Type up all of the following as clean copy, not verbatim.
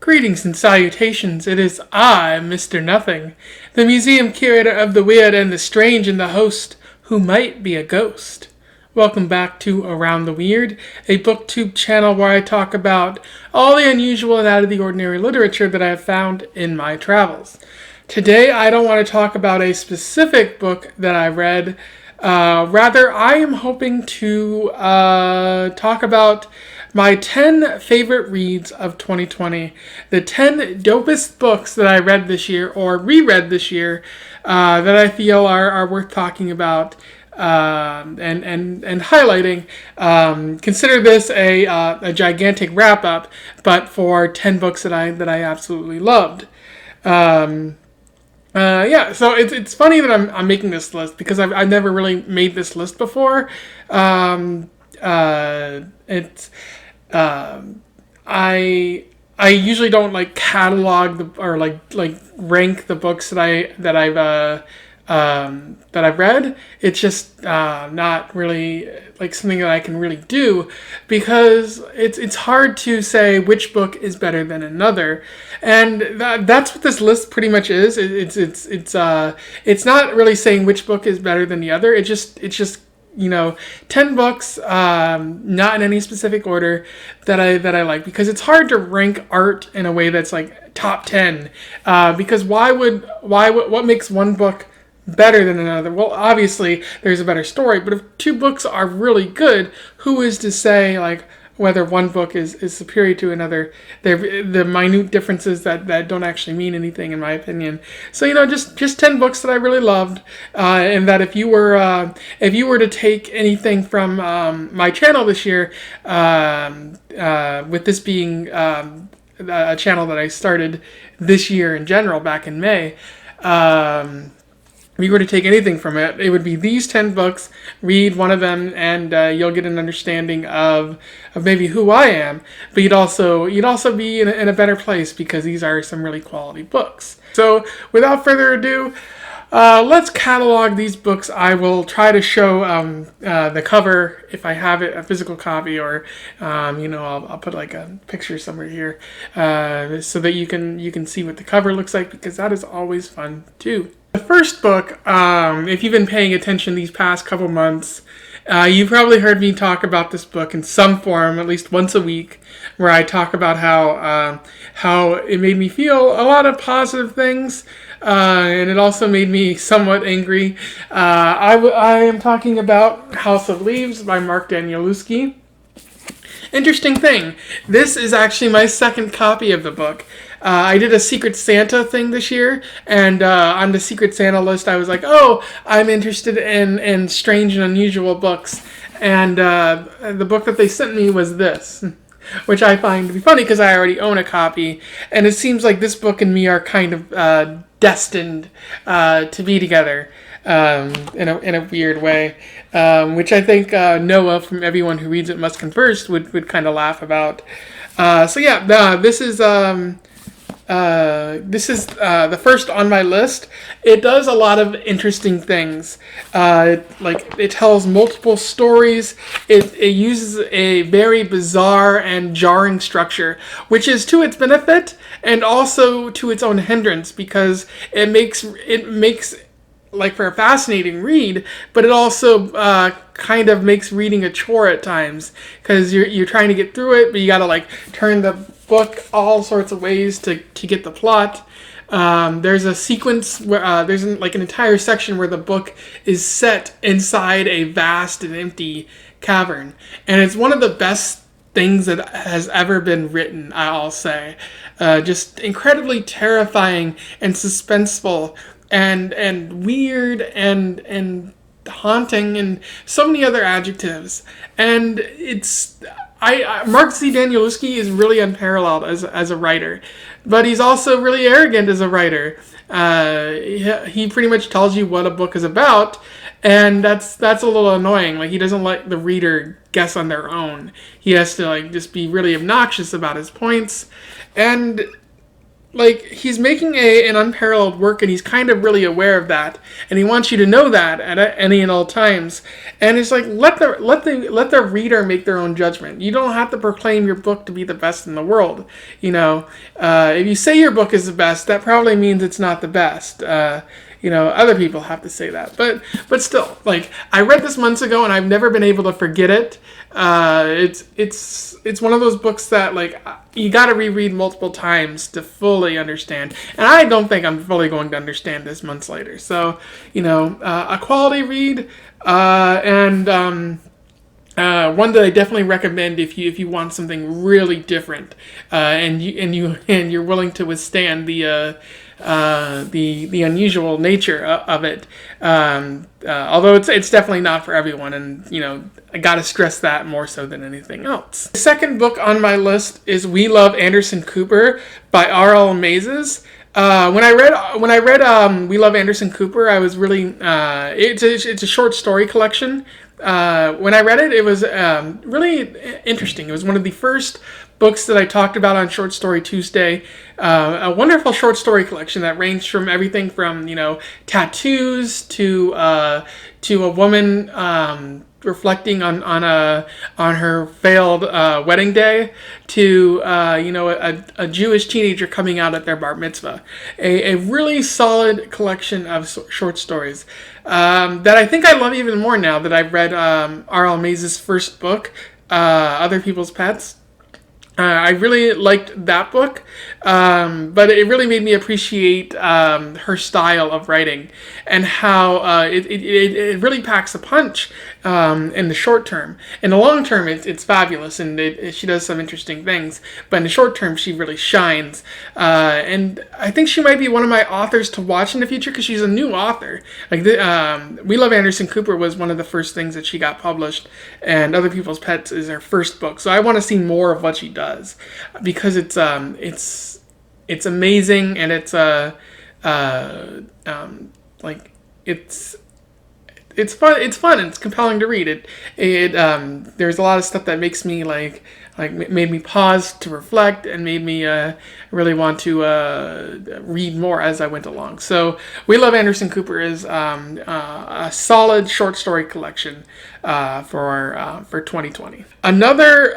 Greetings and salutations, it is I, Mr. Nothing, the museum curator of the weird and the strange and the host who might be a ghost. Welcome back to Around the Weird, a booktube channel where I talk about all the unusual and out of the ordinary literature that I have found in my travels. Today I don't want to talk about a specific book that I read. Rather, I am hoping to talk about my 10 favorite reads of 2020. The 10 dopest books that I read this year, or reread this year, that I feel are worth talking about and highlighting. Consider this a gigantic wrap-up, but for 10 books that I absolutely loved. So it's funny that I'm making this list because I've never really made this list before. I usually don't like catalog or rank the books that I've read. It's just not really like something that I can really do because it's hard to say which book is better than another, and that's what this list pretty much is. It's not really saying which book is better than the other. It's just 10 books, not in any specific order that I like, because it's hard to rank art in a way that's like top 10. Because what makes one book better than another? Well, obviously there's a better story, but if two books are really good, who is to say like whether one book is superior to another? The minute differences that don't actually mean anything, in my opinion. So just 10 books that I really loved, and that if you were to take anything from my channel this year, with this being a channel that I started this year in general back in May. If you were to take anything from it, it would be these 10 books, read one of them, and you'll get an understanding of maybe who I am, but you'd also be in a better place because these are some really quality books. So without further ado, let's catalog these books. I will try to show the cover if I have it, a physical copy, or I'll put like a picture somewhere here so that you can see what the cover looks like, because that is always fun too. The first book, if you've been paying attention these past couple months, you've probably heard me talk about this book in some form, at least once a week, where I talk about how it made me feel a lot of positive things, and it also made me somewhat angry. I am talking about House of Leaves by Mark Danielewski. Interesting thing, this is actually my second copy of the book. I did a Secret Santa thing this year, and on the Secret Santa list I was like, oh, I'm interested in strange and unusual books, and the book that they sent me was this, which I find to be funny because I already own a copy, and it seems like this book and me are kind of destined to be together in a weird way, which I think Noah from Everyone Who Reads It Must Converse would kind of laugh about. This is the first on my list. It does a lot of interesting things. It tells multiple stories. It uses a very bizarre and jarring structure, which is to its benefit and also to its own hindrance, because it makes like for a fascinating read, but it also kind of makes reading a chore at times, because you're trying to get through it, but you gotta like turn the book all sorts of ways to get the plot. There's a sequence where there's an entire section where the book is set inside a vast and empty cavern, and it's one of the best things that has ever been written, I'll say. Just incredibly terrifying and suspenseful and weird and haunting and so many other adjectives. And it's Mark Z. Danielewski is really unparalleled as a writer, but he's also really arrogant as a writer. He pretty much tells you what a book is about, and that's a little annoying. Like, he doesn't let the reader guess on their own. He has to just be really obnoxious about his points, and like he's making an unparalleled work, and he's kind of really aware of that, and he wants you to know that at any and all times. And it's like let the reader make their own judgment. You don't have to proclaim your book to be the best in the world. If you say your book is the best, that probably means it's not the best. Other people have to say that, but still, like, I read this months ago, and I've never been able to forget it. It's one of those books that, like, you got to reread multiple times to fully understand, and I don't think I'm fully going to understand this months later. So, a quality read, and one that I definitely recommend if you want something really different, and you're willing to withstand the unusual nature of it. Although it's definitely not for everyone, and I gotta stress that more so than anything else. The second book on my list is We Love Anderson Cooper by R.L. Mazes. When I read We Love Anderson Cooper, I was really it's a short story collection. When I read it, it was really interesting. It was one of the first books that I talked about on Short Story Tuesday. A wonderful short story collection that ranged from everything from tattoos to a woman reflecting on her failed wedding day to a Jewish teenager coming out at their bar mitzvah. A really solid collection of short stories that I think I love even more now that I've read R.L. Mazes' first book, Other People's Pets. I really liked that book, but it really made me appreciate her style of writing and how it really packs a punch in the short term. In the long term, it's fabulous, and she does some interesting things. But in the short term, she really shines. And I think she might be one of my authors to watch in the future because she's a new author. Like We Love Anderson Cooper was one of the first things that she got published, and Other People's Pets is her first book. So I want to see more of what she does because it's amazing, and it's it's fun and it's compelling to read. There's a lot of stuff that makes me made me pause to reflect and made me really want to read more as I went along. So We Love Anderson Cooper is a solid short story collection for 2020. Another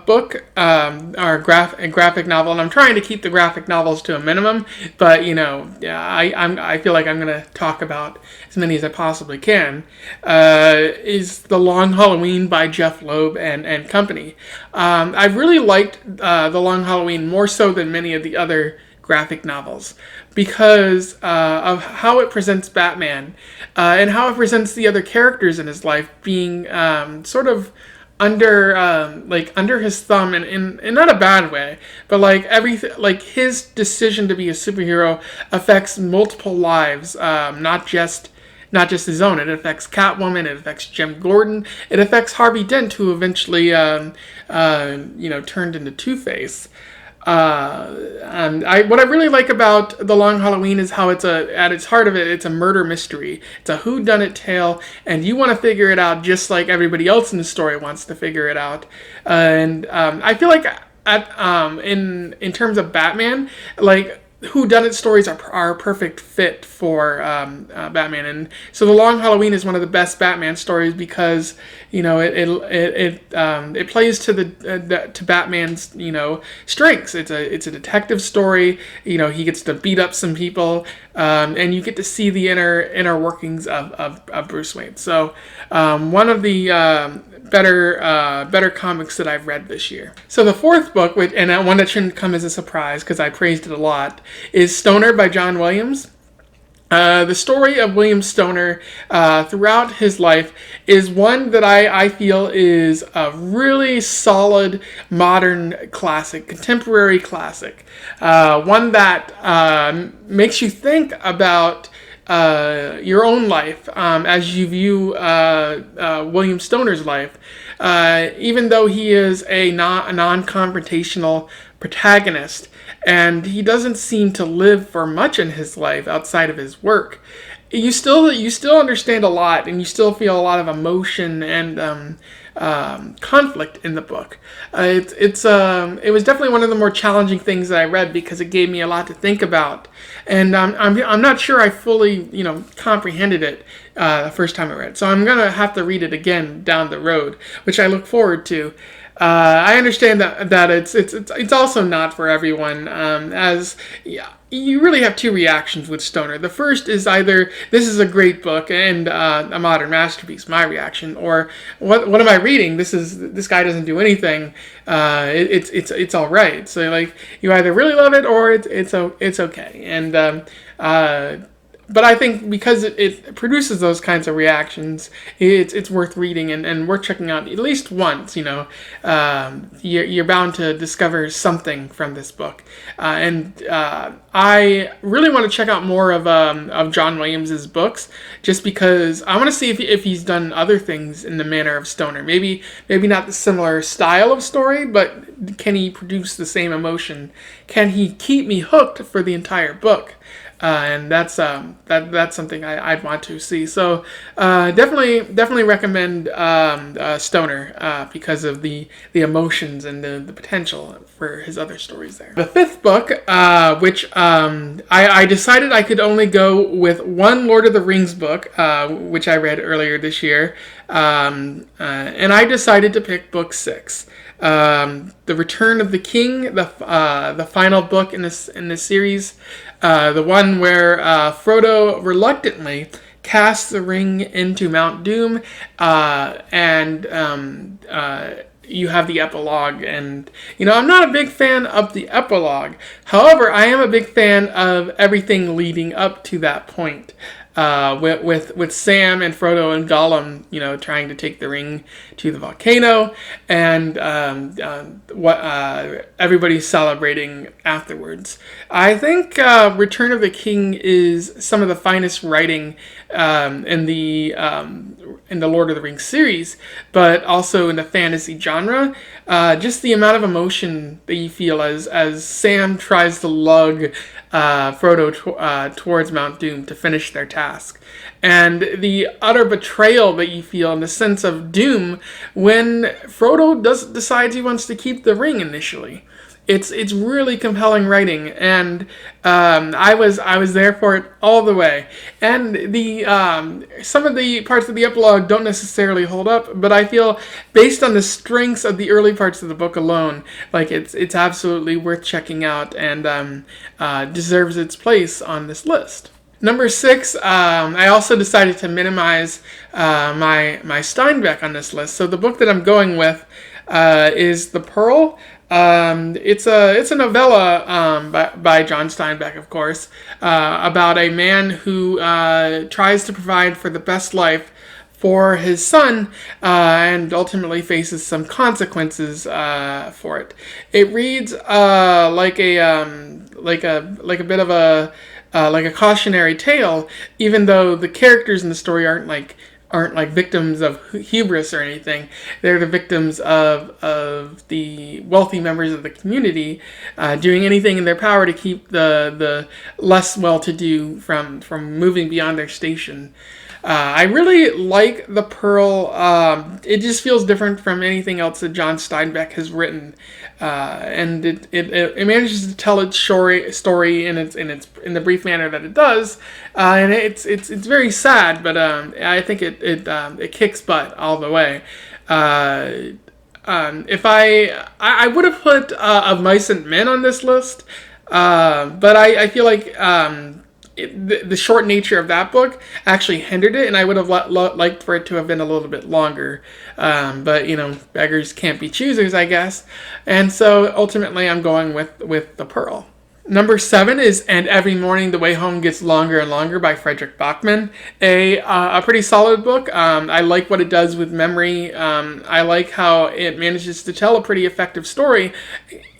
book, or graphic novel, and I'm trying to keep the graphic novels to a minimum, but I feel like I'm going to talk about as many as I possibly can, is The Long Halloween by Jeff Loeb and company. I've really liked The Long Halloween more so than many of the other graphic novels because of how it presents Batman and how it presents the other characters in his life being sort of under his thumb in not a bad way, but his decision to be a superhero affects multiple lives, not just his own. It affects Catwoman, it affects Jim Gordon, it affects Harvey Dent, who eventually turned into Two-Face. What I really like about The Long Halloween is how at its heart of it, it's a murder mystery. It's a whodunit tale, and you want to figure it out just like everybody else in the story wants to figure it out. I feel like in terms of Batman, whodunit stories are a perfect fit for Batman, and so The Long Halloween is one of the best Batman stories because it plays to Batman's strengths. It's a detective story. He gets to beat up some people, and you get to see the inner workings of Bruce Wayne. So one of the better comics that I've read this year. So the fourth book, and one that shouldn't come as a surprise because I praised it a lot, is Stoner by John Williams. The story of William Stoner throughout his life is one that I feel is a really solid modern classic, contemporary classic. One that makes you think about your own life as you view William Stoner's life. Even though he is a non-confrontational protagonist, and he doesn't seem to live for much in his life outside of his work. you still understand a lot, and you still feel a lot of emotion and conflict in the book. It was definitely one of the more challenging things that I read because it gave me a lot to think about, and I'm not sure I fully comprehended it the first time I read it. So I'm gonna have to read it again down the road, which I look forward to. I understand that it's also not for everyone, as yeah, you really have two reactions with Stoner. The first is either this is a great book and a modern masterpiece, my reaction, or what am I reading? This guy doesn't do anything. It's all right. So like you either really love it or it's okay. And but I think because it produces those kinds of reactions, it's worth reading and worth checking out at least once. You're bound to discover something from this book, and I really want to check out more of John Williams's books, just because I want to see if he's done other things in the manner of Stoner. Maybe not the similar style of story, but can he produce the same emotion? Can he keep me hooked for the entire book? And that's something I'd want to see. So definitely recommend Stoner because of the emotions and the potential for his other stories there. The fifth book, which I decided I could only go with one Lord of the Rings book, which I read earlier this year, and I decided to pick book 6. The Return of the King, the final book in this series, the one where Frodo reluctantly casts the ring into Mount Doom, and you have the epilogue. And I'm not a big fan of the epilogue. However, I am a big fan of everything leading up to that point. With Sam and Frodo and Gollum, trying to take the ring to the volcano, and what everybody's celebrating afterwards. I think Return of the King is some of the finest writing in the Lord of the Rings series, but also in the fantasy genre. Just the amount of emotion that you feel as Sam tries to lug Frodo towards Mount Doom to finish their task, and the utter betrayal that you feel in the sense of doom when Frodo decides he wants to keep the ring initially. It's really compelling writing, and I was there for it all the way. And the some of the parts of the epilogue don't necessarily hold up, but I feel based on the strengths of the early parts of the book alone, like it's absolutely worth checking out and deserves its place on this list. Number 6, I also decided to minimize my Steinbeck on this list. So the book that I'm going with is The Pearl. It's a novella by John Steinbeck, of course, about a man who tries to provide for the best life for his son, and ultimately faces some consequences for it. It reads like a bit of a cautionary tale, even though the characters in the story aren't like victims of hubris or anything. They're the victims of the wealthy members of the community doing anything in their power to keep the less well-to-do from moving beyond their station. I really like The Pearl. It just feels different from anything else that John Steinbeck has written, and it manages to tell its story in the brief manner that it does, and it's very sad, but I think it kicks butt all the way. If I would have put Of Mice and Men on this list, but I feel like the short nature of that book actually hindered it, and I would have liked for it to have been a little bit longer. But beggars can't be choosers, I guess. And so ultimately, I'm going with The Pearl. Number 7 is And Every Morning the Way Home Gets Longer and Longer by Frederick Bachman. A pretty solid book. I like what it does with memory. I like how it manages to tell a pretty effective story,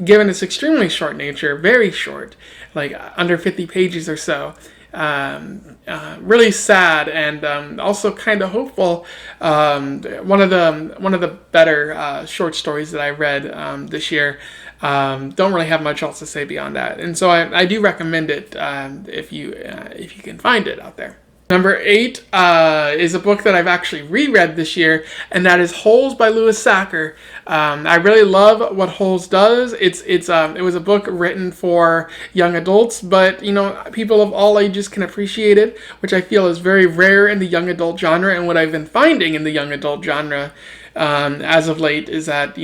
given its extremely short nature, very short, like under 50 pages or so. Really sad and also kind of hopeful. One of the better short stories that I read this year. Don't really have much else to say beyond that, and so I do recommend it if you can find it out there. Number 8 is a book that I've actually reread this year, and that is Holes by Louis Sachar. I really love what Holes does. It was a book written for young adults, but people of all ages can appreciate it, which I feel is very rare in the young adult genre. And what I've been finding in the young adult genre as of late is that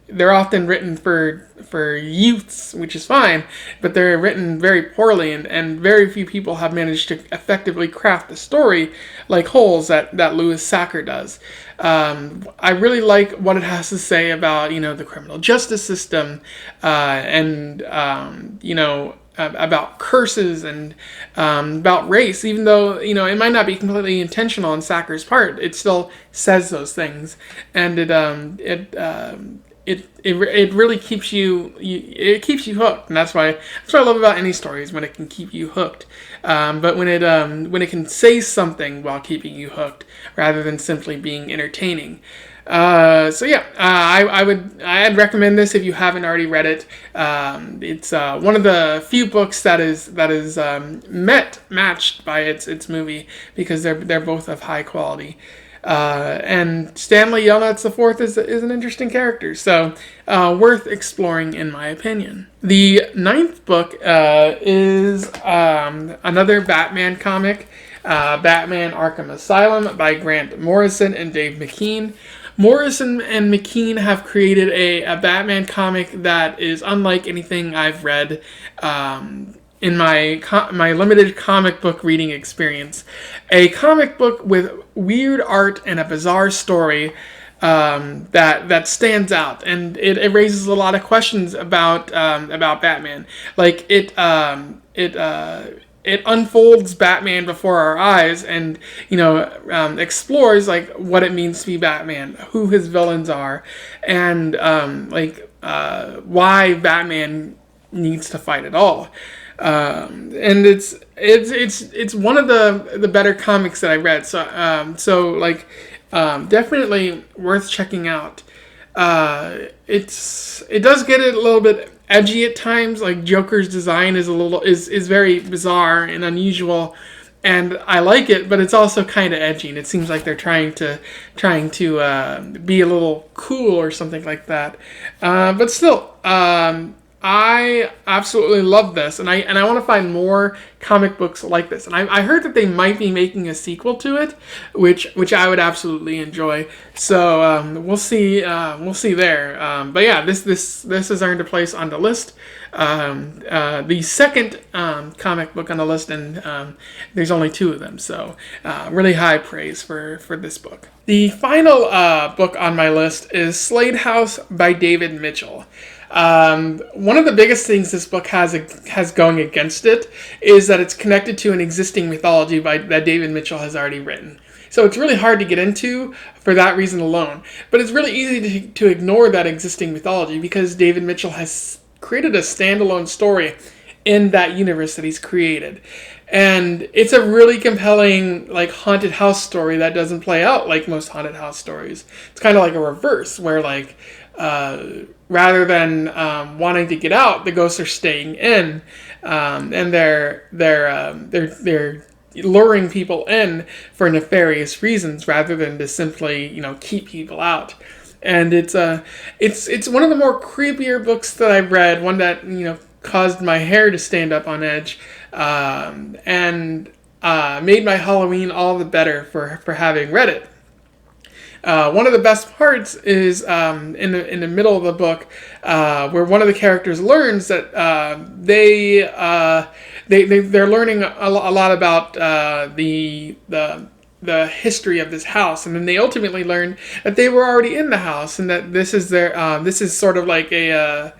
they're often written for youths, which is fine, but they're written very poorly, and very few people have managed to effectively craft the story like Holes that Louis Sachar does. I really like what it has to say about the criminal justice system, and about curses and about race. Even though it might not be completely intentional on Sachar's part, it still says those things, and it really keeps you hooked, and that's what I love about any story, is when it can keep you hooked. But when it can say something while keeping you hooked rather than simply being entertaining. I'd recommend this if you haven't already read it. It's one of the few books that is matched by its movie, because they're both of high quality. And Stanley Yelnats IV is an interesting character, so worth exploring in my opinion. The 9th book is another Batman comic, Batman Arkham Asylum by Grant Morrison and Dave McKean. Morrison and McKean have created a Batman comic that is unlike anything I've read in my limited comic book reading experience. A comic book with weird art and a bizarre story that stands out, and it raises a lot of questions about Batman. Like it unfolds Batman before our eyes, and explores like what it means to be Batman, who his villains are, and why Batman needs to fight at all. And it's one of the better comics that I read. So definitely worth checking out. It does get a little bit edgy at times. Like Joker's design is very bizarre and unusual, and I like it, but it's also kind of edgy, and it seems like they're trying to be a little cool or something like that. But still, I absolutely love this, and I want to find more comic books like this. And I heard that they might be making a sequel to it, which I would absolutely enjoy. So we'll see there. But yeah, this has earned a place on the list. The second comic book on the list, and there's only 2 of them, so really high praise for this book. The final book on my list is Slade House by David Mitchell. One of the biggest things this book has going against it is that it's connected to an existing mythology that David Mitchell has already written. So it's really hard to get into for that reason alone. But it's really easy to ignore that existing mythology, because David Mitchell has created a standalone story in that universe that he's created. And it's a really compelling haunted house story that doesn't play out like most haunted house stories. It's kind of like a reverse, where rather than wanting to get out, the ghosts are staying in, and they're luring people in for nefarious reasons rather than to simply keep people out. And it's one of the more creepier books that I've read. One that caused my hair to stand up on edge, and made my Halloween all the better for having read it. One of the best parts is in the middle of the book, where one of the characters learns that they're learning a lot about the history of this house, and then they ultimately learn that they were already in the house, and that this is sort of like a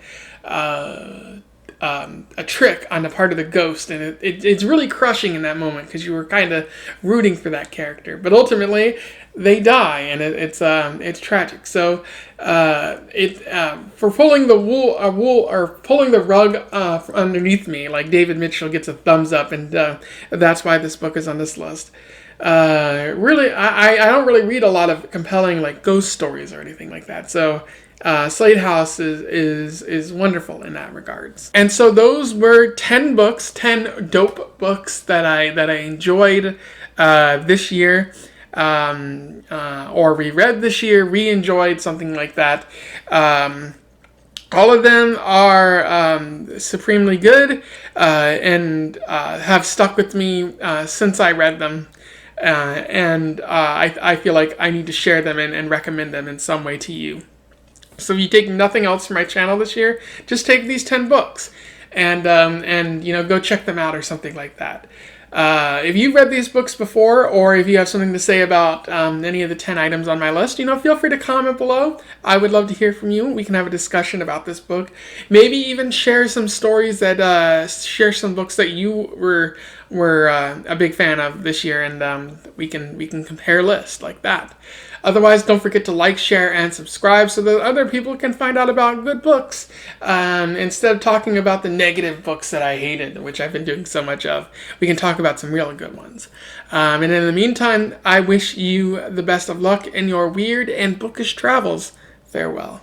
trick on the part of the ghost, and it's really crushing in that moment, because you were kind of rooting for that character, but ultimately they die, and it's tragic. So for pulling the rug underneath me, like David Mitchell gets a thumbs up, and that's why this book is on this list. Really, I don't really read a lot of compelling like ghost stories or anything like that. So Slade House is wonderful in that regards. And so those were 10 books, 10 dope books that I enjoyed this year, or reread this year, re-enjoyed, something like that. All of them are supremely good and have stuck with me since I read them. And I feel like I need to share them and recommend them in some way to you. So if you take nothing else from my channel this year, just take these 10 books and go check them out or something like that. If you've read these books before, or if you have something to say about any of the 10 items on my list, feel free to comment below. I would love to hear from you. We can have a discussion about this book. Maybe even share some stories share some books that you were a big fan of this year, and we can compare lists like that. Otherwise, don't forget to like, share, and subscribe so that other people can find out about good books instead of talking about the negative books that I hated, which I've been doing so much of. We can talk about some really good ones. And in the meantime, I wish you the best of luck in your weird and bookish travels. Farewell.